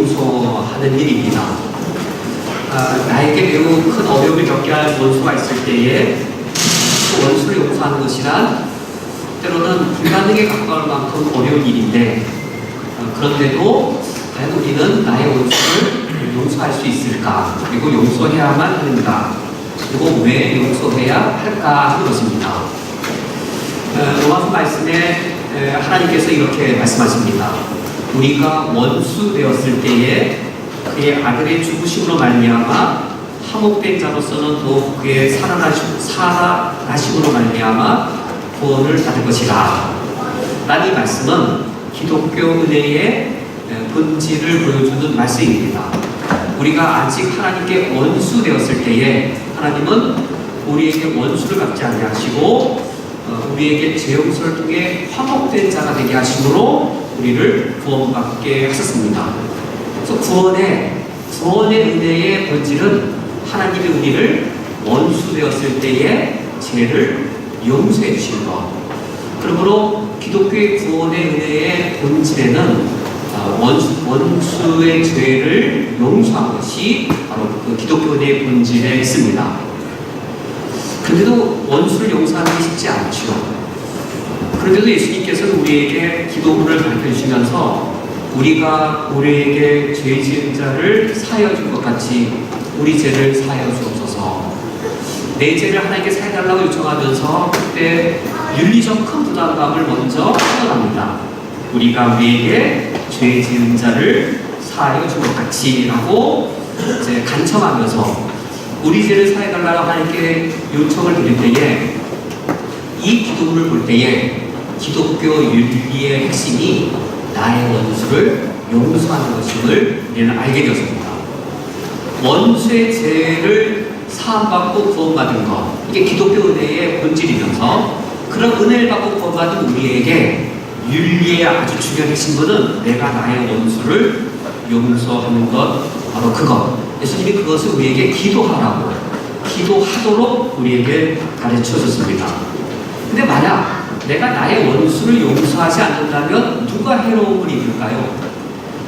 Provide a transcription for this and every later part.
용서하는 일입니다. 나에게 매우 큰 어려움을 겪게 할 원수가 있을 때에 그 원수를 용서하는 것이란 때로는 불가능에 가까울 만큼 어려운 일인데, 그런데도 과연 우리는 나의 원수를 용서할 수 있을까? 그리고 용서해야만 하는가? 그리고 왜 용서해야 할까 하는 것입니다. 로마서 말씀에 하나님께서 이렇게 말씀하십니다. 우리가 원수 되었을 때에 그의 아들의 죽으심으로 말미암아 화목된 자로서는 또 그의 살아나심으로 말미암아 구원을 받을 것이라. 라는 이 말씀은 기독교 은혜의 본질을 보여주는 말씀입니다. 우리가 아직 하나님께 원수 되었을 때에 하나님은 우리에게 원수를 갚지 아니하시고 우리에게 죄 용서를 통해 화목된 자가 되게 하심으로 우리를 구원받게 하셨습니다. 그래서 구원의 은혜의 본질은 하나님이 우리를 원수 되었을 때에 죄를 용서해 주신 것. 그러므로 기독교의 구원의 은혜의 본질에는 원수의 죄를 용서한 것이 바로 그 기독교 은혜의 본질에 있습니다. 그런데도 원수를 용서하는 게 쉽지 않죠. 그런데도 예수님께서는 우리에게 기도문을 가르쳐 주시면서 우리가 우리에게 죄 지은 자를 사하여 줄 것 같이 우리 죄를 사하여 주옵소서. 내 죄를 하나님께 사해달라고 요청하면서 그때 윤리적 큰 부담감을 먼저 표현합니다. 우리가 우리에게 죄 지은 자를 사하여 줄 것 같이 라고 이제 간청하면서 우리 죄를 사해달라고 하나님께 요청을 드릴 때에 이 기도문을 볼 때에 기독교 윤리의 핵심이 나의 원수를 용서하는 것임을 우리는 알게 되었습니다. 원수의 죄를 사함받고 구원받은 것, 이게 기독교 은혜의 본질이면서 그런 은혜를 받고 구원받은 우리에게 윤리의 아주 중요한 핵심은 내가 나의 원수를 용서하는 것, 바로 그것. 예수님이 그것을 우리에게 기도하도록 우리에게 가르쳐 줬습니다. 근데 만약 내가 나의 원수를 용서하지 않는다면 누가 해로움을 입을까요?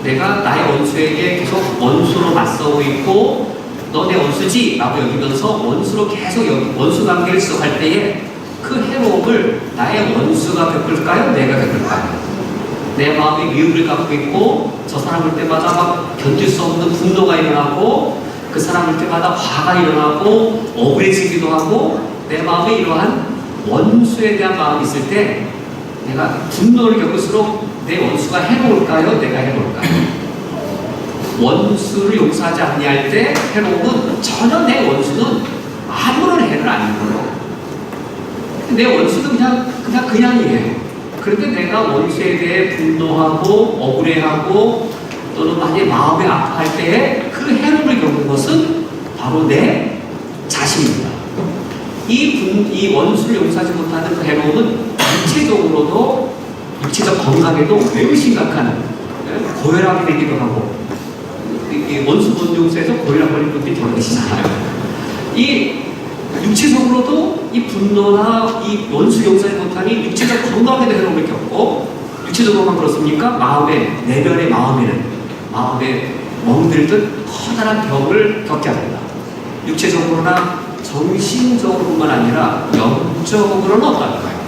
내가 나의 원수에게 계속 원수로 맞서고 있고 너 내 원수지? 라고 여기면서 원수로 계속 원수 관계를 지속할 때에 그 해로움을 나의 원수가 겪을까요? 내가 겪을까요? 내 마음에 미움을 갖고 있고 저 사람 볼 때마다 막 견딜 수 없는 분노가 일어나고 그 사람 볼 때마다 화가 일어나고 억울해지기도 하고 내 마음에 이러한 원수에 대한 마음이 있을 때 내가 분노를 겪을수록 내 원수가 해로울까요? 내가 해로울까요? 원수를 용서하지 아니할 때 해로움은 전혀 내 원수는 아무런 해를 안 입어요. 내 원수는 그냥이에요. 그런데 내가 원수에 대해 분노하고 억울해하고 또는 많이 마음이 아파할 때에 그 해로움을 겪는 것은 바로 내 자신입니다. 이 원수를 용서하지 못하는 그 해로움은 육체적 건강에도 매우 심각한 고혈압이 되기도 하고, 이 원수 못 용서해서 고혈압 걸린 분들이 더 계시잖아요. 이 육체적으로도 이 분노나 이 원수 용서하지 못하니 육체적 건강에도 해로움을 겪고, 육체적으로만 그렇습니까? 내면의 마음에 멍들듯 커다란 병을 겪게 합니다. 육체적으로나 정신적으로뿐만 아니라 영적으로는 어떨까요?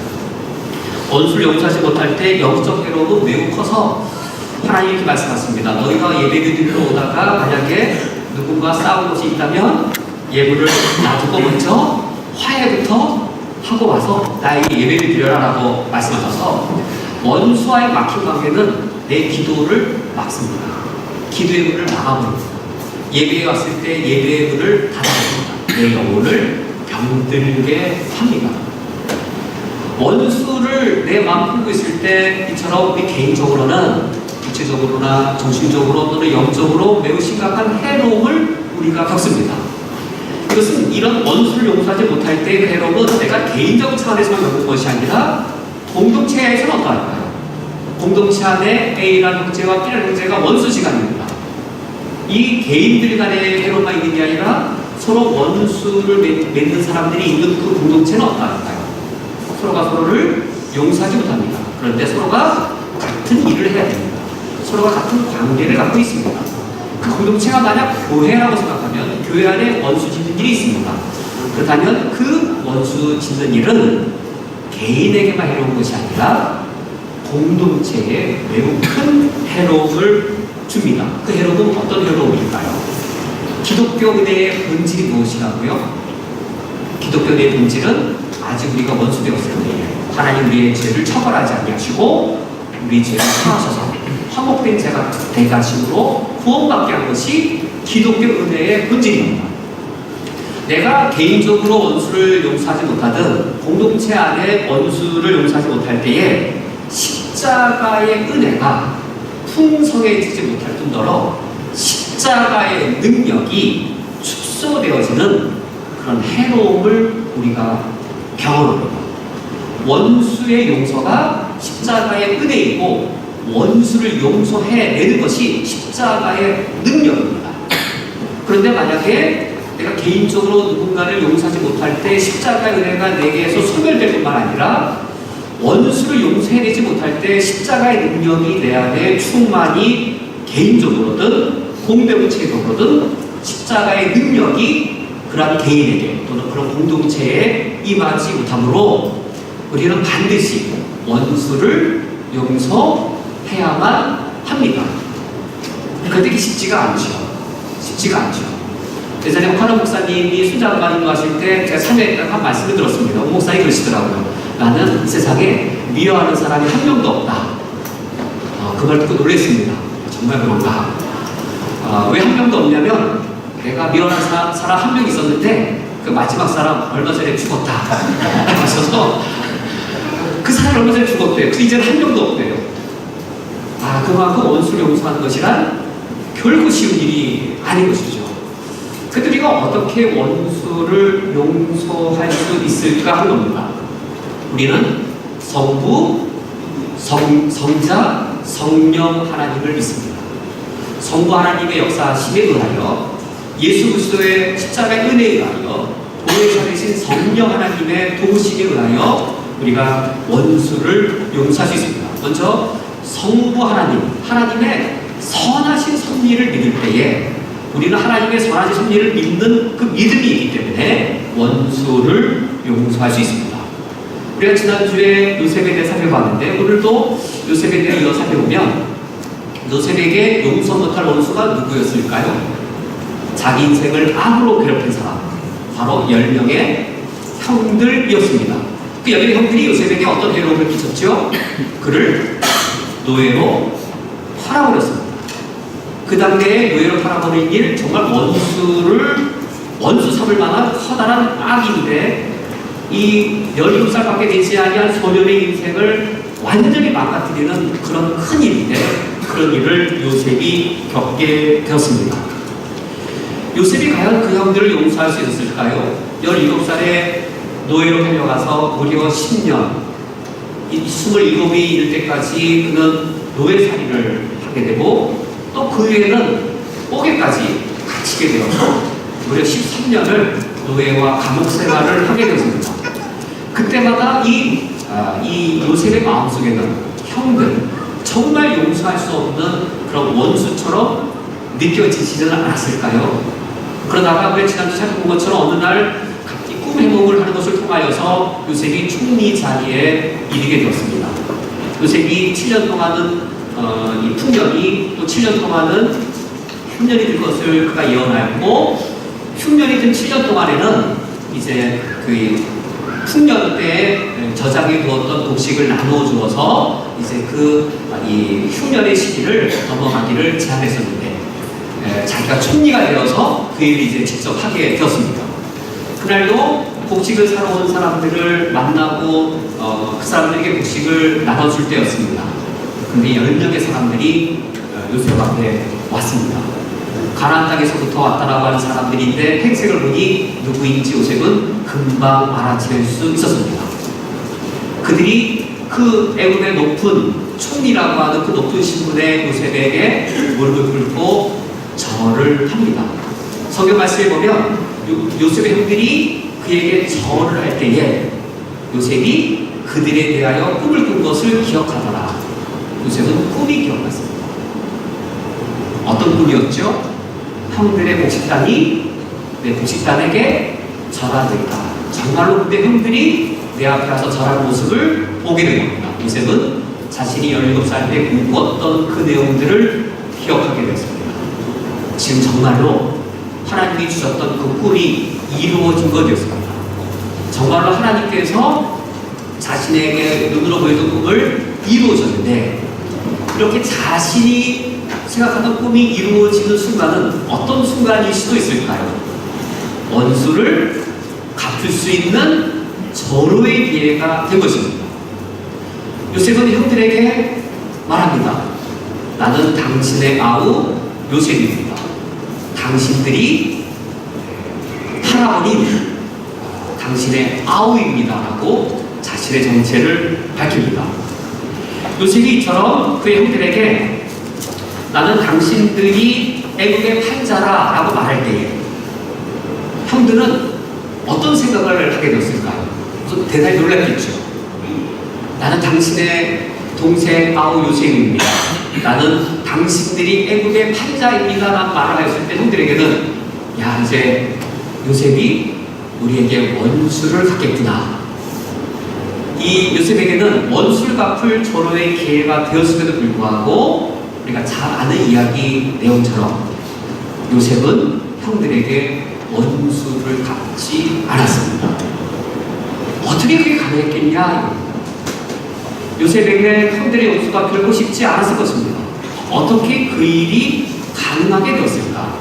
원수를 용서하지 못할 때 영적 해로움은 매우 커서 하나님이 이렇게 말씀하십니다. 너희가 예배를 드리러 오다가 만약에 누군가 싸운 것이 있다면 예물을 놔두고 먼저 화해부터 하고 와서 나에게 예배를 드려라 라고 말씀하셔서 원수와의 막힌 관계는 내 기도를 막습니다. 기도의 문을 막아버립니다. 예배에 왔을 때 예배의 문을 닫아버립니다. 내 영혼을 병들게 합니다. 원수를 내 마음 품고 있을 때 이처럼 우리 개인적으로는 육체적으로나 정신적으로 또는 영적으로 매우 심각한 해로움을 우리가 겪습니다. 이것은 이런 원수를 용서하지 못할 때의 해로움은 내가 개인적 차원에서만 겪는 것이 아니라 공동체에서는 어떨까요? 공동체 안에 A라는 형제와 B라는 형제가 원수지간입니다. 이 개인들 간의 해로움만 있는 게 아니라 서로 원수를 맺는 사람들이 있는 그 공동체는 어떨까요? 서로가 서로를 용서하지 못합니다. 그런데 서로가 같은 일을 해야 됩니다. 서로가 같은 관계를 갖고 있습니다. 그 공동체가 만약 교회라고 생각하면 교회 안에 원수 짓는 일이 있습니다. 그렇다면 그 원수 짓는 일은 개인에게만 해로운 것이 아니라 공동체에 매우 큰 해로움을 줍니다. 그 해로움은 어떤 해로움일까요? 기독교 은혜의 본질이 무엇이라고요? 기독교 은혜의 본질은 아직 우리가 원수되었을 때에 하나님 우리의 죄를 처벌하지 아니하시고 우리 죄를 사하셔서 화목된 죄가 대가심으로 구원받게 한 것이 기독교 은혜의 본질입니다. 내가 개인적으로 원수를 용서하지 못하든 공동체 안에 원수를 용서하지 못할 때에 십자가의 은혜가 풍성해지지 못할 뿐더러 십자가의 능력이 축소되어지는 그런 해로움을 우리가 경험합니다. 원수의 용서가 십자가의 은혜이고 원수를 용서해내는 것이 십자가의 능력입니다. 그런데 만약에 내가 개인적으로 누군가를 용서하지 못할 때 십자가의 은혜가 내게서 소멸될 뿐만 아니라 원수를 용서해내지 못할 때 십자가의 능력이 내 안에 충만히 개인적으로든 공동체적으로든 십자가의 능력이 그러한 개인에게 또는 그런 공동체에 임하지 못하므로 우리는 반드시 원수를 용서해야만 합니다. 그런데 쉽지가 않죠. 쉽지가 않죠. 예전에 오카노 목사님이 순장관 인도하실 때 제가 참여했다가 한 말씀을 들었습니다. 오 목사님 그러시더라고요. 나는 이 세상에 미워하는 사람이 한 명도 없다. 그 말 듣고 놀랐습니다. 정말 그런가? 왜 한 명도 없냐면 내가 미워하는 사람 한 명 있었는데 그 마지막 사람 얼마 전에 죽었다. 하셔서 그 사람이 얼마 전에 죽었대요. 그 이제는 한 명도 없대요. 그만큼 원수를 용서하는 것이란 결코 쉬운 일이 아닌 것이죠. 근데 우리가 어떻게 원수를 용서할 수 있을까 하는 겁니다. 우리는 성부, 성자, 성령 하나님을 믿습니다. 성부 하나님의 역사심에 의하여 예수 그리스도의 십자가의 은혜에 의하여 보혜사 되신 성령 하나님의 도우심에 의하여 우리가 원수를 용서할 수 있습니다. 먼저 성부 하나님, 하나님의 선하신 섭리를 믿을 때에 우리는 하나님의 선하신 섭리를 믿는 그 믿음이 있기 때문에 원수를 용서할 수 있습니다. 우리가 지난주에 요셉에 대해 살펴봤는데 오늘도 요셉에 대해 이어 살펴보면 요셉에게 용서 못할 원수가 누구였을까요? 자기 인생을 악으로 괴롭힌 사람, 바로 10명의 형들이었습니다. 그 10명의 형들이 요셉에게 어떤 해로움을 끼쳤죠? 그를 노예로 팔아버렸습니다. 그 당대에 노예로 팔아버린 일, 정말 원수 삼을 만한 커다란 악인데 이 17살밖에 되지 아니한 소년의 인생을 완전히 망가뜨리는 그런 큰 일인데 그런 일을 요셉이 겪게 되었습니다. 요셉이 과연 그 형들을 용서할 수 있었을까요? 17살에 노예로 팔려가서 무려 10년, 27이 이를 때까지 그는 노예살이를 하게 되고 또 그 후에는 옥에까지 갇히게 되어서 무려 13년을 노예와 감옥 생활을 하게 되었습니다. 그때마다 이 요셉의 마음속에는 형들, 정말 용서할 수 없는 그런 원수처럼 느껴지지는 않았을까요? 그러다가 우리 지난주 살펴본 것처럼 어느 날 갑자기 꿈 해몽을 하는 것을 통하여서 요셉이 총리 자리에 이르게 되었습니다. 요셉이 7년 동안은 이 풍년이 또 7년 동안은 흉년이 될 것을 그가 예언하였고 흉년이 든 7년 동안에는 이제 그 풍년 때 저장해 두었던 곡식을 나누어 주어서 이제 이 흉년의 시기를 넘어가기를 제안했었는데 자기가 총리가 되어서 그 일을 이제 직접 하게 되었습니다. 그날도 곡식을 사러 온 사람들을 만나고 그 사람들에게 곡식을 나눠줄 때였습니다. 근데 10명의 사람들이 요셉 앞에 왔습니다. 가나안 땅에서부터 왔다라고 하는 사람들인데 행색을 보니 누구인지 요셉은 금방 알아챌 수 있었습니다. 그들이 그 애굽의 높은 총리라고 하는 그 높은 신분의 요셉에게 무릎을 꿇고 절을 합니다. 성경 말씀에 보면 요셉의 형들이 그에게 절을 할 때에 요셉이 그들에 대하여 꿈을 꾼 것을 기억하더라. 요셉은 꿈이 기억났습니다. 어떤 꿈이었죠? 형들의 곡식단이 내 곡식단에게 절하되다. 정말로 근데 형들이 내 앞에 와서 절하는 모습을 보게 된 겁니다. 요셉은 자신이 17살 때 꿈꿨던 그 내용들을 기억하게 됐습니다. 지금 정말로 하나님이 주셨던 그 꿈이 이루어진 것이었습니다. 정말로 하나님께서 자신에게 눈으로 보이던 꿈을 이루어졌는데, 이렇게 자신이 생각하던 꿈이 이루어지는 순간은 어떤 순간일 수도 있을까요? 원수를 갚을 수 있는 절호의 기회가 된 것입니다. 요셉은 형들에게 말합니다. 나는 당신의 아우 요셉입니다. 당신들이 팔아버린 당신의 아우입니다. 라고 자신의 정체를 밝힙니다. 요셉이 이처럼 그의 형들에게 나는 당신들이 애국의 판자라 라고 말할 때에 형들은 어떤 생각을 하게 되었을까요? 우선 대단히 놀랐겠죠. 나는 당신의 동생 아우 요셉입니다. 나는 당신들이 애국의 판자입니다 라는 말을 했을 때 형들에게는 야, 이제 요셉이 우리에게 원수를 갚겠구나. 이 요셉에게는 원수를 갚을 절호의 기회가 되었음에도 불구하고 우리가 잘 아는 이야기 내용처럼 요셉은 형들에게 원수를 갚지 않았습니다. 어떻게 그게 가능했겠냐? 요셉에게 형들의 원수 갚고 싶지 않았을 것입니다. 어떻게 그 일이 가능하게 되었을까?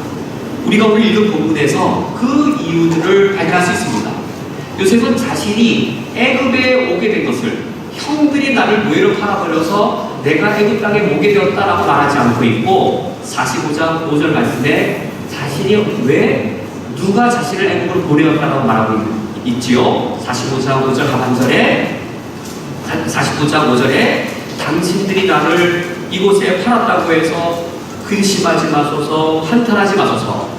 우리가 오늘 읽은 본문에서 그 이유들을 발견할 수 있습니다. 요셉은 자신이 애굽에 오게 된 것을 형들이 나를 노예로 팔아버려서 내가 애굽 땅에 오게 되었다라고 말하지 않고 있고, 45장 5절 말씀에 자신이 왜 누가 자신을 애굽으로 보내었다라고 말하고 있지요. 45장 5절 하반절에 45장 5절에 당신들이 나를 이곳에 팔았다고 해서 근심하지 마소서, 한탄하지 마소서.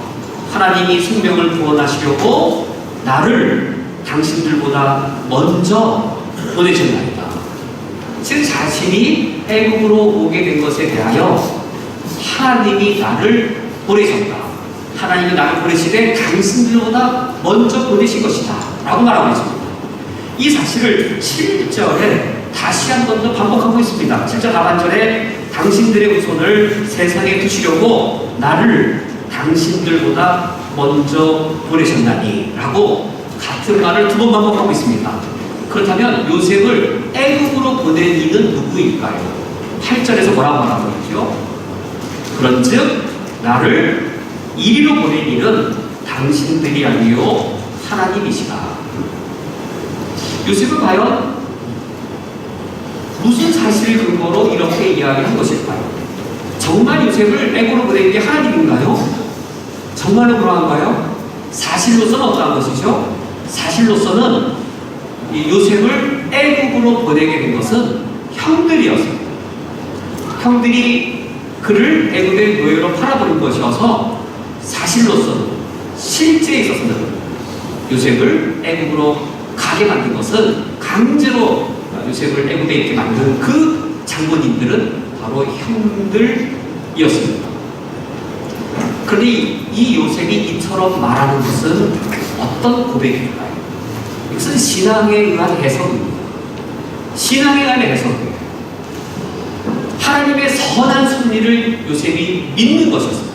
하나님이 생명을 구원하시려고 나를 당신들보다 먼저 보내셨나이다. 즉 자신이 애국으로 오게 된 것에 대하여 하나님이 나를 보내셨다. 하나님이 나를 보내시되 당신들보다 먼저 보내신 것이다 라고 말하고 있습니다. 이 사실을 7절에 다시 한 번 더 반복하고 있습니다. 7절 하반절에 당신들의 후손을 세상에 두시려고 나를 당신들보다 먼저 보내셨나니 라고 같은 말을 두 번 반복하고 있습니다. 그렇다면 요셉을 애국으로 보낸 이는 누구일까요? 8절에서 뭐라고 말하고 있죠? 그런즉 나를 이리로 보낸 이는 당신들이 아니요 하나님이시다. 요셉은 과연 무슨 사실을 근거로 이렇게 이야기한 것일까요? 정말 요셉을 애국으로 보낸 게 하나님인가요? 정말로 그러한가요? 사실로서는 어떠한 것이죠? 사실로서는 이 요셉을 애국으로 보내게 된 것은 형들이었습니다. 형들이 그를 애국의 노예로 팔아버린 것이어서 사실로서는, 실제에 있어서는 요셉을 애국으로 가게 만든 것은, 강제로 요셉을 애국에 있게 만든 그 장본인들은 바로 형들이었습니다. 그런데 이 요셉이 이처럼 말하는 것은 어떤 고백일까요? 이것은 신앙에 의한 해석입니다. 신앙에 의한 해석이에요. 하나님의 선한 섭리를 요셉이 믿는 것이었습니다.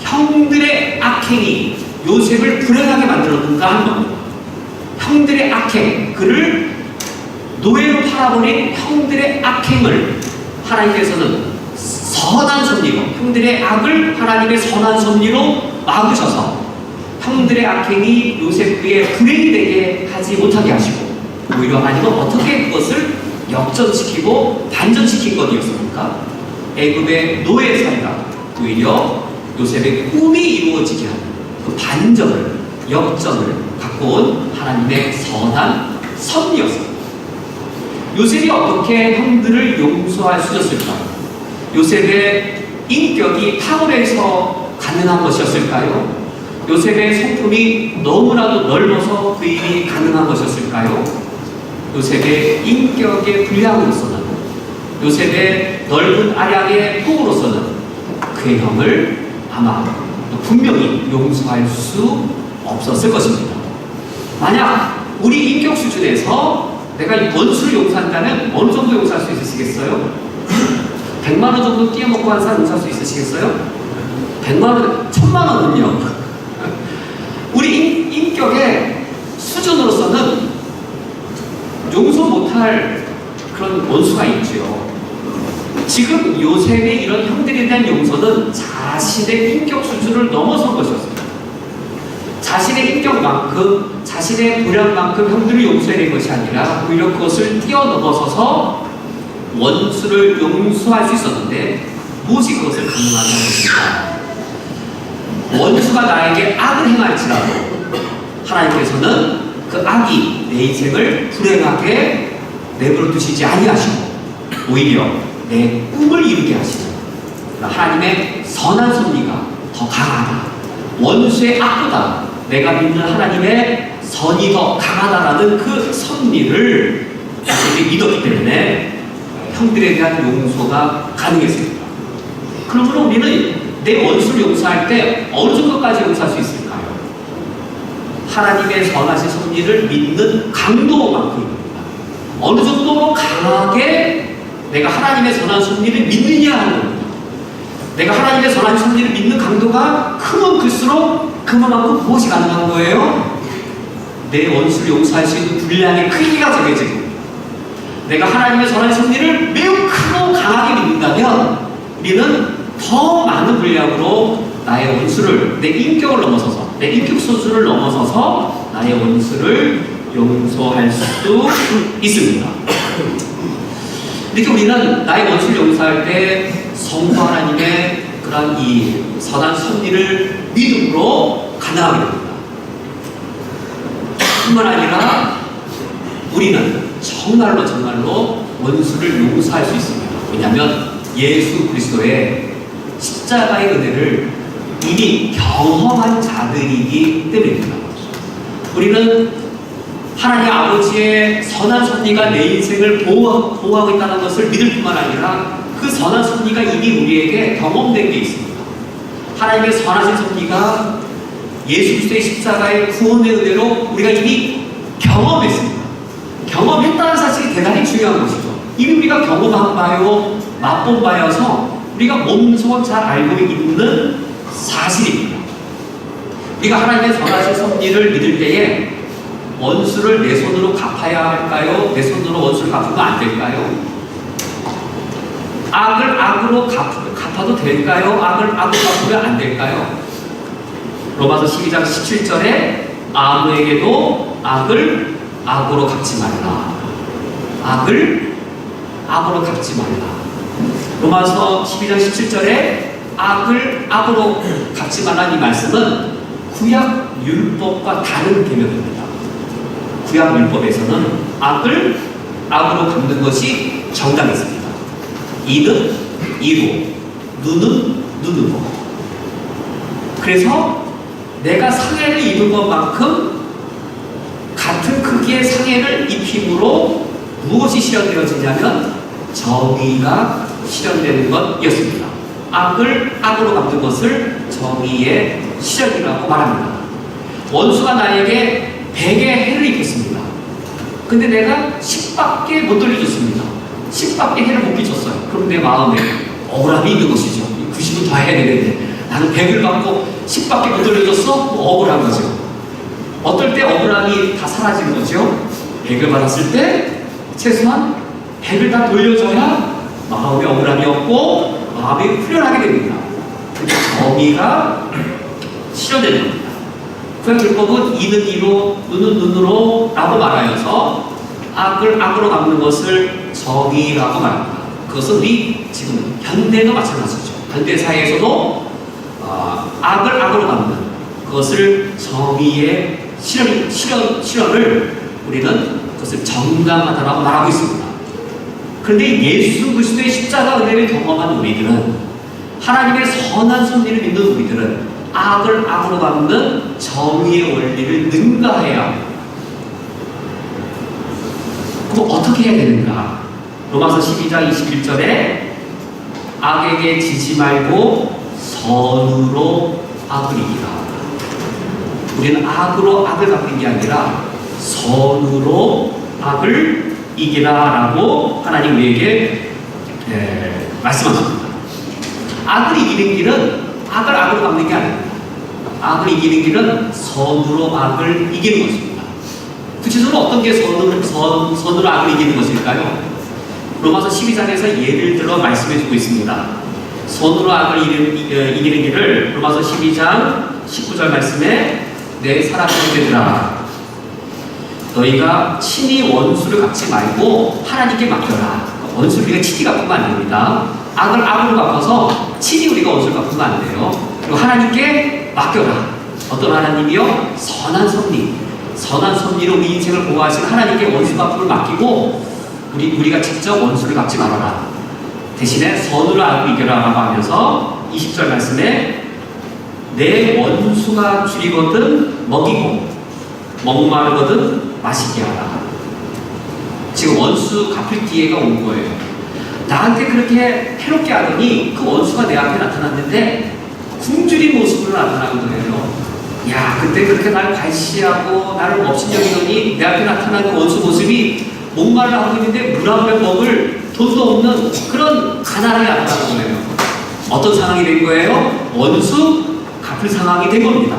형들의 악행이 요셉을 불행하게 만들었는가 하는 겁니다. 형들의 악행, 그를 노예로 팔아버린 형들의 악행을 하나님께서는 선한 섭리로, 형들의 악을 하나님의 선한 섭리로 막으셔서 형들의 악행이 요셉에게 불행이 되게 하지 못하게 하시고, 오히려 하나님은 어떻게 그것을 역전시키고 반전시킨 것이었습니까? 애굽의 노예 사이가 오히려 요셉의 꿈이 이루어지게 하는 그 반전을, 역전을 갖고 온 하나님의 선한 섭리였습니다. 요셉이 어떻게 형들을 용서할 수 있었을까요? 요셉의 인격이 탁월해서 가능한 것이었을까요? 요셉의 성품이 너무나도 넓어서 그 일이 가능한 것이었을까요? 요셉의 인격의 분량으로서는, 요셉의 넓은 아량의 폭으로서는 그의 형을 아마 분명히 용서할 수 없었을 것입니다. 만약 우리 인격 수준에서 내가 이 원수를 용서한다면 어느 정도 용서할 수 있으시겠어요? 100만 원 정도 띄어먹고 한 사람 용서할 수 있으시겠어요? 100만 원, 1000만 원은요? 우리 인격의 수준으로서는 용서 못할 그런 원수가 있죠. 지금 요셉의 이런 형들에 대한 용서는 자신의 인격 수준을 넘어선 것이었습니다. 자신의 인격만큼, 자신의 도량만큼 형들을 용서해야 될 것이 아니라 오히려 그것을 뛰어넘어서서 원수를 용서할 수 있었는데 무엇이 그것을 가능하다는 것입니까? 원수가 나에게 악을 행할지라도 하나님께서는 그 악이 내 인생을 불행하게 내버려 두시지 아니하시고 오히려 내 꿈을 이루게 하시는 하나님의 선한 섭리가 더 강하다. 원수의 악보다 내가 믿는 하나님의 선이 더 강하다라는 그 섭리를 자신이 믿었기 때문에 형들에 대한 용서가 가능했습니다. 그러므로 우리는 내 원수를 용서할 때 어느 정도까지 용서할 수 있을까요? 하나님의 선하신 섭리를 믿는 강도만큼입니다. 어느 정도로 강하게 내가 하나님의 선한 섭리를 믿느냐 하는 겁니다. 내가 하나님의 선한 섭리를 믿는 강도가 크면 클수록 그만큼 무엇이 가능한 거예요? 내 원수를 용서할 수 있는 분량의 크기가 정해지고 내가 하나님의 선한 섭리를 매우 크고 강하게 믿는다면 우리는 더 많은 분량으로 나의 원수를, 내 인격을 넘어서서, 내 인격 수준을 넘어서서 나의 원수를 용서할 수 있습니다. 이렇게 우리는 나의 원수를 용서할 때 성부 하나님의 그런 이 선한 섭리를 믿음으로 가능하게 됩니다. 뿐만 아니라 우리는 정말로 원수를 용서할 수 있습니다. 왜냐하면 예수 그리스도의 십자가의 은혜를 이미 경험한 자들이기 때문입니다. 우리는 하나님 아버지의 선한 섭리가 내 인생을 보호하고 있다는 것을 믿을 뿐만 아니라 그 선한 섭리가 이미 우리에게 경험된 게 있습니다. 하나님의 선하신 섭리가 예수 그리스도의 십자가의 구원의 은혜로 우리가 이미 경험했습니다. 경험했다는 사실이 대단히 중요한 것이죠. 이미 우리가 경험한 바요, 맛본 바여서 우리가 몸소 잘 알고 있는 사실입니다. 우리가 하나님의 선하신 섭리를 믿을 때에 원수를 내 손으로 갚아야 할까요? 내 손으로 원수를 갚으면 안 될까요? 악을 악으로 갚아도 될까요? 악을 악으로 갚으면 안 될까요? 로마서 12장 17절에 아무에게도 악을 악으로 갚지 말라. 악을 악으로 갚지 말라. 로마서 12장 17절에 악을 악으로 갚지 말라는 이 말씀은 구약 율법과 다른 개념입니다. 구약 율법에서는 악을 악으로 갚는 것이 정당했습니다. 이는 이로, 눈은 눈으로. 그래서 내가 상해를 입은 것만큼 같은 크기의 상해를 입힘으로 무엇이 실현되어지냐면 정의가 실현되는 것이었습니다. 악을 악으로 갚는 것을 정의의 실현이라고 말합니다. 원수가 나에게 100의 해를 입혔습니다. 근데 내가 10밖에 못 돌려줬습니다. 10밖에 해를 못 끼쳤어요. 그럼 내 마음에 억울함이 있는 것이죠. 90은 더 해야 되는데 나는 100을 받고 10밖에 못 돌려줬어? 억울한 거죠. 어떨 때 억울함이 다 사라지는 거죠. 100을 받았을 때 최소한 100을 다 돌려줘야 마음에 억울함이 없고 마음이 후련하게 됩니다. 그러니까 정의가 실현되는 겁니다. 구약 율법은 이는 이로, 눈은 눈으로 라고 말하여서 악을 악으로 갚는 것을 정의라고 말합니다. 그것은 우리 지금 현대도 마찬가지죠. 현대 사회에서도 악을 악으로 갚는 그것을 정의의 실현을 우리는 그것을 정당하다라고 말하고 있습니다. 그런데 예수 그리스도의 십자가 은혜를 경험한 우리들은, 하나님의 선한 섭리를 믿는 우리들은 악을 악으로 갚는 정의의 원리를 능가해야 합니다. 그럼 어떻게 해야 되는가? 로마서 12장 21절에 악에게 지지 말고 선으로 악을 이기라. 우리는 악으로 악을 갚는 게 아니라 선으로 악을 이기라라고 하나님 우리에게 말씀하십니다. 악을 이기는 길은 악을 악으로 갚는 게 아닙니다. 악을 이기는 길은 선으로 악을 이기는 것입니다. 구체적으로 어떤 게 선으로 악을 이기는 것일까요? 로마서 12장에서 예를 들어 말씀해주고 있습니다. 선으로 악을 이기는 길을 로마서 12장 19절 말씀에 내 사랑 형제들아 너희가 친히 원수를 갚지 말고 하나님께 맡겨라. 원수를 우리가 친히 갚으면 안 됩니다. 악을 악으로 갚아서 친히 우리가 원수를 갚으면 안 돼요. 그리고 하나님께 맡겨라. 어떤 하나님이요? 선한 섭리. 선한 섭리로 우리 인생을 보호하시는 하나님께 원수 갚음을 맡기고 우리가 직접 원수를 갚지 말아라. 대신에 선으로 악을 이겨라라고 하면서 20절 말씀에 내 원수가 줄이거든 먹이고 목마르거든 마시게 하라. 지금 원수 갚을 기회가 온 거예요. 나한테 그렇게 해롭게 하더니 그 원수가 내 앞에 나타났는데 굶주린 모습으로 나타나는 거예요. 야, 그때 그렇게 날 발시하고 나를 업신여기더니 내 앞에 나타난 그 원수 모습이 목말라 하고 있는데 물 한 병 먹을 돈도 없는 그런 가난하게 나타나는 거예요. 어떤 상황이 된 거예요? 원수 갚을 상황이 된 겁니다.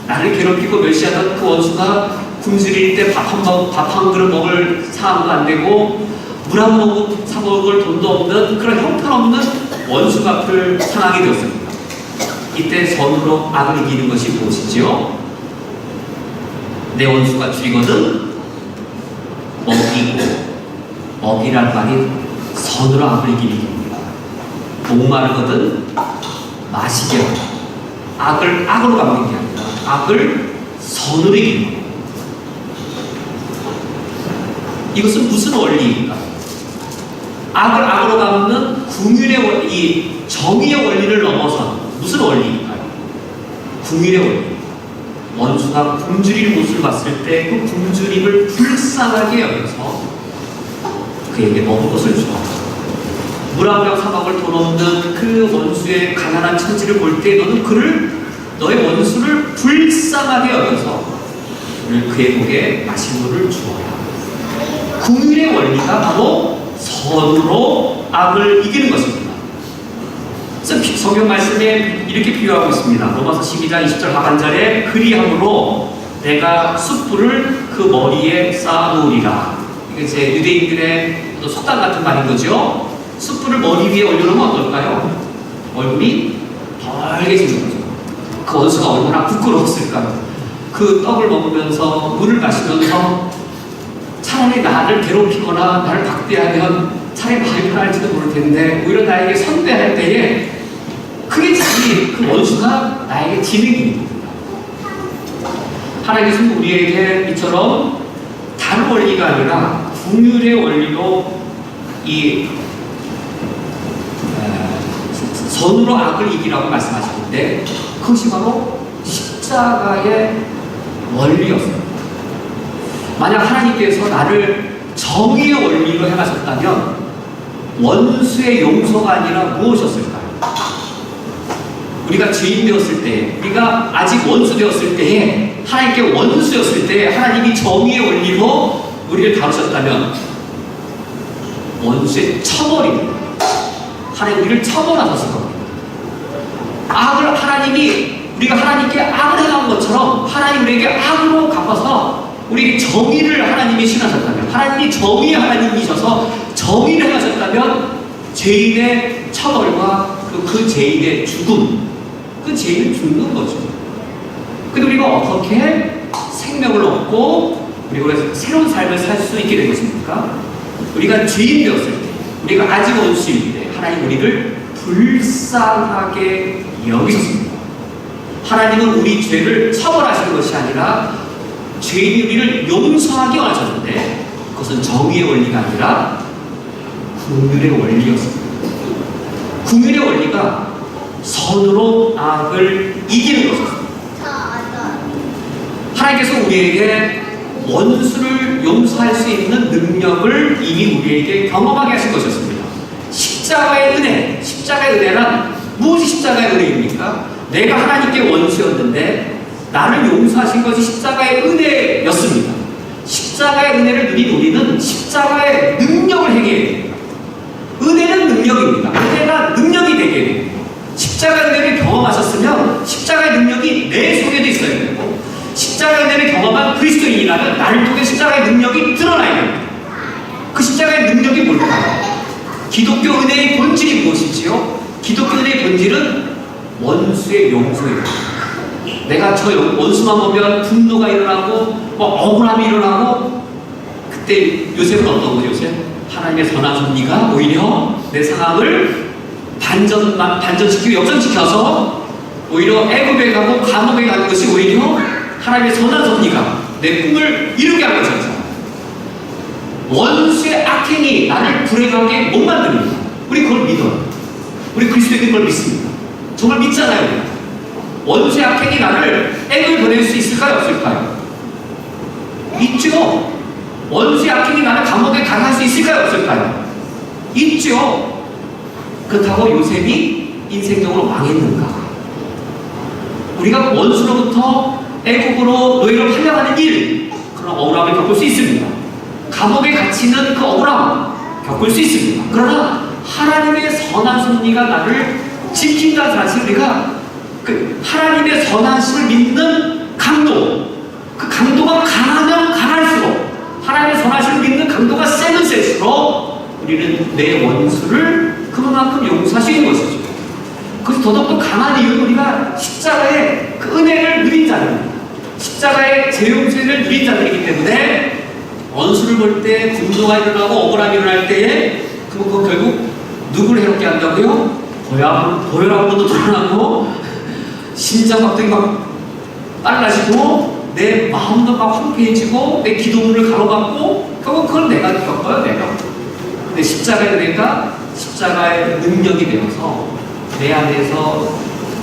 나를 괴롭히고 멸시하던 그 원수가 굶주릴 때 밥 한 그릇 먹을 상황도 안 되고 물 한 모금 사 먹을 돈도 없는 그런 형편없는 원수 갚을 상황이 되었습니다. 이때 선으로 악을 이기는 것이 무엇이지요? 내 원수가 줄이거든 먹이란 말이 선으로 악을 이기는 겁니다. 목마르거든 마시게 하라. 악을 악으로 갚는 게 아니라 악을 선으로 이기는 겁니다. 이것은 무슨 원리입니까? 악을 악으로 갚는 궁율의 이 정의의 원리를 넘어선 무슨 원리일까요? 궁율의 원리. 원수가 굶주리는 모습을 봤을 때 그 굶주림을 불쌍하게 여겨서 그에게 먹을 것을 주어 물 한 병 사 먹을 돈 없는 그 원수의 가난한 처지를 볼 때 너는 너의 원수를 불쌍하게 여겨서 그의 목에 마실 물을 주어라. 궁율의 원리가 바로 선으로 악을 이기는 것입니다. 성경 말씀에 이렇게 비유하고 있습니다. 로마서 12장 20절 하반절에 그리함으로 내가 숯불을 그 머리에 쌓아놓으리라. 이게 이제 유대인들의 속담 같은 말인 거죠. 숯불을 머리 위에 올려놓으면 어떨까요? 얼굴이 덜게지는 거죠. 그 원수가 얼마나 부끄러웠을까요? 그 떡을 먹으면서 물을 마시면서 차라리 나를 괴롭히거나 나를 박대하면 차라리 마음이 편할지도 모를 텐데 오히려 나에게 선대할 때에 그게 그 원수가 나에게 지는 일입니다. 하나님께서는 우리에게 이처럼 다른 원리가 아니라 궁율의 원리로 이 선으로 악을 이기라고 말씀하셨는데 그것이 바로 십자가의 원리였습니다. 만약 하나님께서 나를 정의의 원리로 행하셨다면 원수의 용서가 아니라 무엇이었을까요? 우리가 죄인 되었을 때, 우리가 아직 원수 되었을 때에, 하나님께 원수였을 때 하나님이 정의의 원리로 우리를 다루셨다면 원수의 처벌입니다. 하나님 우리를 처벌하셨을 겁니다. 악을 우리가 하나님께 악을 행한 것처럼 하나님 우리에게 악으로 갚아서 우리에게 정의를 하나님이 신하셨다면, 하나님이 정의의 하나님이셔서 정의를 행하셨다면 죄인의 처벌과 그 죄인의 죽음, 그 죄인은 죽는 거죠. 근데 우리가 어떻게 생명을 얻고 우리가 새로운 삶을 살 수 있게 된 것입니까? 우리가 죄인 되었을 때, 우리가 아직 원수일 때 하나님 우리를 불쌍하게 여기셨습니다. 하나님은 우리 죄를 처벌하시는 것이 아니라 죄인이 우리를 용서하게 원하셨는데 그것은 정의의 원리가 아니라 궁율의 원리였습니다. 궁율의 원리가 선으로 악을 이기는 것입니다. 하나님께서 우리에게 원수를 용서할 수 있는 능력을 이미 우리에게 경험하게 하신 것이었습니다. 십자가의 은혜란 무엇이 십자가의 은혜입니까? 내가 하나님께 원수였는데 나를 용서하신 것이 십자가의 은혜였습니다. 십자가의 은혜를 누린 우리는 십자가의 능력을 행해야 됩니다. 은혜는 능력입니다. 은혜가 능력이 되게 됩니다. 십자가의 은혜를 경험하셨으면 십자가의 능력이 내 속에도 있어야 되고, 십자가의 은혜를 경험한 그리스도인이라면 나를 통해 십자가의 능력이 드러나야 됩니다. 그 십자가의 능력이 뭘까요? 기독교 은혜의 본질이 무엇이지요? 기독교 은혜의 본질은 원수의 용서입니다. 내가 저 원수만 보면 분노가 일어나고 억울함이 일어나고, 그때 요셉은 어떤 거죠? 요셉? 하나님의 선한 섭리가 오히려 내 상황을 반전시키고 역전시켜서 오히려 애굽에 가고 감옥에 가는 것이 오히려 하나님의 선한 섭리가 내 꿈을 이루게 한 것이었죠. 원수의 악행이 나를 불행하게 못 만듭니다. 우리 그걸 믿어요. 우리 그리스도인은 그걸 믿습니다. 정말 믿잖아요. 원수의 악행이 나를 애굽에 보낼 수 있을까요? 없을까요? 있죠. 원수의 악행이 나를 감옥에 가게 할 수 있을까요? 없을까요? 있죠. 그렇다고 요셉이 인생적으로 망했는가? 우리가 원수로부터 애국으로 노예로 팔려가는 일, 그런 억울함을 겪을 수 있습니다. 감옥에 갇히는 그 억울함 겪을 수 있습니다. 그러나 하나님의 선한 섭리가 나를 지킨다는 사실, 우리가 그 하나님의 선하심을 믿는 강도, 그 강도가 강하면 강할수록, 하나님의 선하심을 믿는 강도가 세면 세수록 우리는 내 원수를 그만큼 용서할 수 있는 것이죠. 그래서 더더욱 강한 이유는 우리가 십자가의 그 은혜를 누린 자들입니다. 십자가의 재용서를 누린 자들이기 때문에 원수를 볼 때 분노가 일어나고 억울함이 일어날 때에 그거 결국 누구를 해롭게 한다고요? 보혈하고도 드러나고 심장박동이 막 빨라지고 내 마음도 막 황폐해지고 내 기도문을 가로막고, 결국 그걸 내가 겪어요. 내가. 근데 십자가의 은혜가 십자가의 능력이 되어서 내 안에서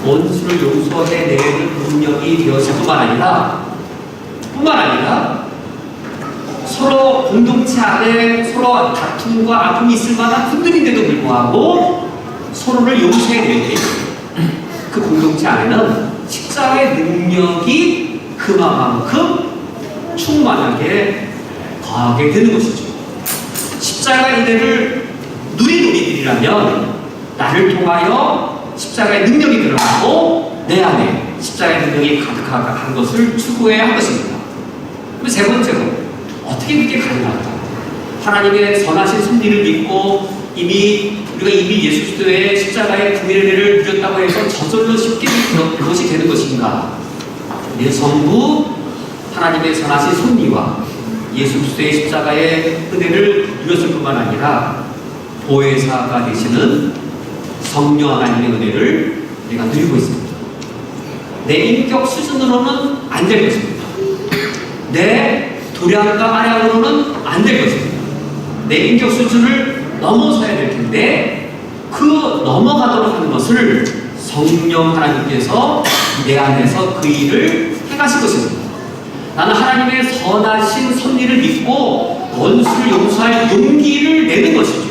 원수를 용서해내는 능력이 되어질 뿐만 아니라 서로 공동체 안에 서로 다툼과 아픔이 있을 만한 분들인데도 불구하고 서로를 용서해낼 때 그 공동체 안에는 십자가의 능력이 그만큼 충만하게 거하게 되는 것이죠. 십자가의 은혜를 누린 우리들이라면 나를 통하여 십자가의 능력이 드러나고 내 안에 십자가의 능력이 가득한 것을 추구해야 할 것입니다. 그리고 세 번째로, 어떻게 그렇게 가능할까? 하나님의 선하신 섭리를 믿고 우리가 이미 예수 그리스도의 십자가의 구원을 누렸다고 해서 저절로 쉽게 그것이 되는 것인가? 내 전부 하나님의 선하신 섭리와 예수 그리스도의 십자가의 은혜를 누렸을 뿐만 아니라 보혜사가 되시는 성령 하나님의 은혜를 우리가 누리고 있습니다. 내 인격 수준으로는 안 될 것입니다. 내 도량과 아량으로는 안 될 것입니다. 내 인격 수준을 넘어서야 될 텐데, 그 넘어가도록 하는 것을 성령 하나님께서 내 안에서 그 일을 행하실 것입니다. 나는 하나님의 선하신 섭리를 믿고 원수를 용서할 용기를 내는 것이죠.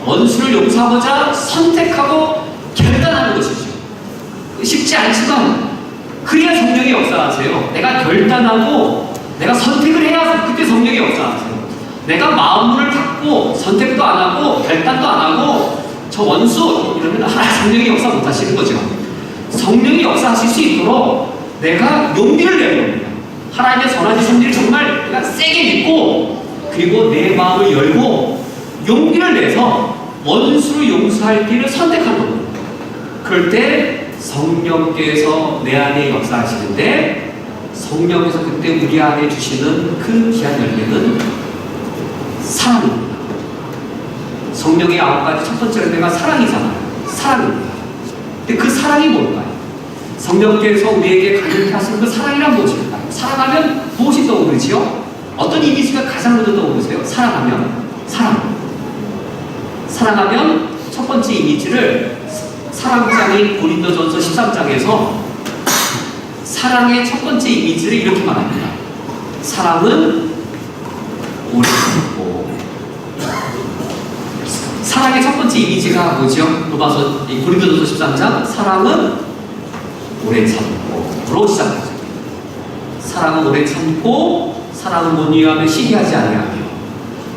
원수를 용서하고자 선택하고 결단하는 것이죠. 쉽지 않지만 그래야 성령이 역사하세요. 내가 결단하고 내가 선택을 해야 그때 성령이 역사하세요. 내가 마음을 닫고 선택도 안 하고 결단도 안 하고 저 원수 이러면 성령이 역사 못 하시는 거죠. 성령이 역사하실 수 있도록 내가 용기를 내는 겁니다. 하나님의 선하신 섭리를 정말 내가 세게 믿고, 그리고 내 마음을 열고 용기를 내서 원수를 용서할 길을 선택하는 겁니다. 그럴 때 성령께서 내 안에 역사하시는데, 성령께서 그때 우리 안에 주시는 그 귀한 열매는 사랑입니다. 성령의 9가지 첫 번째 열매가 사랑이잖아요. 사랑입니다. 근데 그 사랑이 뭘까요? 성령께서 우리에게 가득히 하시는 그 사랑이란 무엇일까요? 사랑하면 무엇이 떠오르지요? 어떤 이미지가 가장 먼저 떠오르세요? 사랑하면 첫 번째 이미지를 사랑장인 고린도전서 13장에서 사랑의 첫 번째 이미지를 이렇게 말합니다. 사랑은 오래 참고, 사랑의 첫 번째 이미지가 뭐죠? 로마서 고린도전서 13장 사랑은 오래 참고 시작하죠. 사랑은 오래 참고 사랑은 못 이해하며 시기하지 아니하며.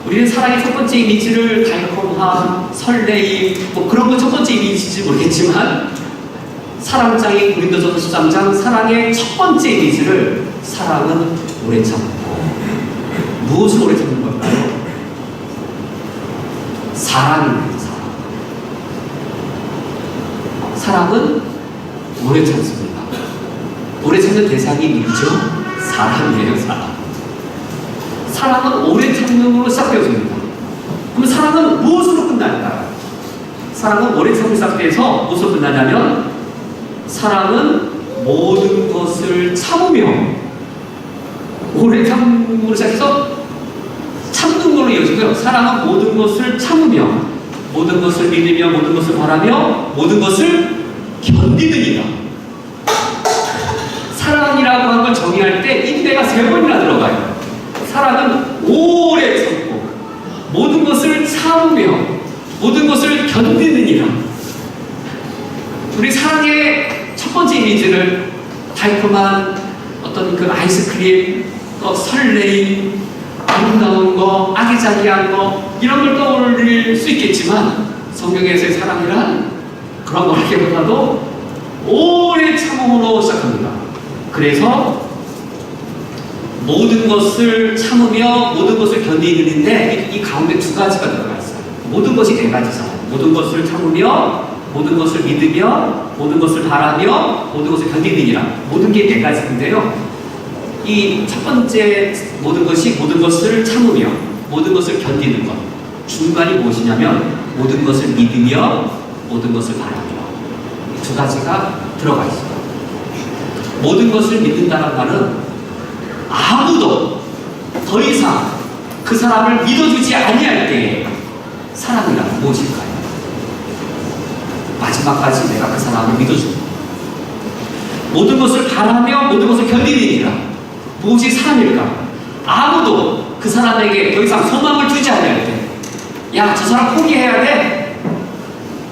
우리는 사랑의 첫 번째 이미지를 달콤함, 설레임 뭐 그런 건 첫 번째 이미지인지 모르겠지만 사랑장인 고린도전서 13장 사랑의 첫 번째 이미지를 사랑은 오래 참고. 무엇을 오래 참는 걸까요? 사랑입니다. 사랑은 오래 참습니다. 오래 참는 대상이 누구죠? 사랑이에요. 사랑은 오래 참는으로 시작되어집니다. 그럼 사랑은 무엇으로 끝날까요? 사랑은 오래 참으로 시작돼서 무엇으로 끝나냐면 사랑은 모든 것을 참으며 오래 참음으로 시작해서 참는 걸로 이어지고요. 사랑은 모든 것을 참으며 모든 것을 믿으며 모든 것을 바라며 모든 것을 견디느니라. 사랑이라고 하는 걸 정의할 때 인대가 3번이나 들어가요. 사랑은 오래 참고 모든 것을 참으며 모든 것을 견디느니라. 우리 사랑의 첫 번째 이미지를 달콤한 어떤 그 아이스크림, 설레임, 아름다운 거, 아기자기한 거 이런 걸 떠올릴 수 있겠지만 성경에서의 사랑이란 그런 거라기보다도 오래 참음으로 시작합니다. 그래서 모든 것을 참으며 모든 것을 견디는데 이 가운데 2가지가 들어가 있어요. 모든 것이 4가지잖아요. 모든 것을 참으며 모든 것을 믿으며 모든 것을 바라며 모든 것을 견디느니라. 모든 게 4가지인데요. 이 첫 번째 모든 것이 모든 것을 참으며 모든 것을 견디는 것. 중간이 무엇이냐면 모든 것을 믿으며 모든 것을 바라며. 이 2가지가 들어가 있어요. 모든 것을 믿는다는 말은 아무도 더 이상 그 사람을 믿어주지 아니할 때에 사랑이란 무엇일까요? 마지막까지 내가 그 사람을 믿어줍니다. 모든 것을 바라며 모든 것을 견디느니라. 무엇이 사랑일까? 아무도 그 사람에게 더 이상 소망을 주지 않을 때, 야, 저 사람 포기해야 돼.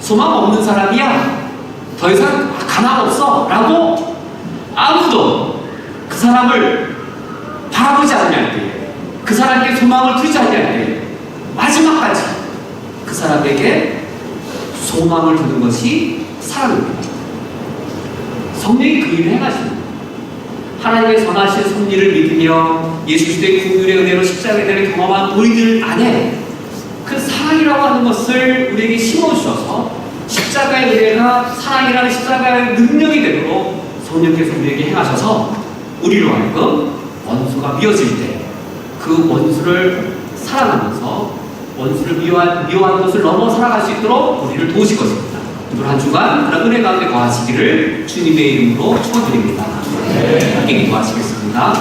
소망 없는 사람이야. 더 이상 가망 없어. 라고 아무도 그 사람을 바라보지 않을 때, 그 사람에게 소망을 주지 않을 때, 마지막까지 그 사람에게 소망을 주는 것이 사랑입니다. 성령이 그 일을 해가십니다. 하나님의 선하신 섭리를 믿으며 예수 그리스도의 긍휼의 은혜로 십자가의 은혜를 경험한 우리들 안에 그 사랑이라고 하는 것을 우리에게 심어주셔서 십자가의 은혜가 사랑이라는 십자가의 능력이 되도록 성령께서 우리에게 행하셔서 우리로 하여금 원수가 미워질 때 그 원수를 사랑하면서 원수를 미워하는 것을 넘어 살아갈 수 있도록 우리를 도우실 것입니다. 오늘 한 주간 그런 은혜 가운데 거하시기를 주님의 이름으로 축원드립니다. 함께 기도하시겠습니다.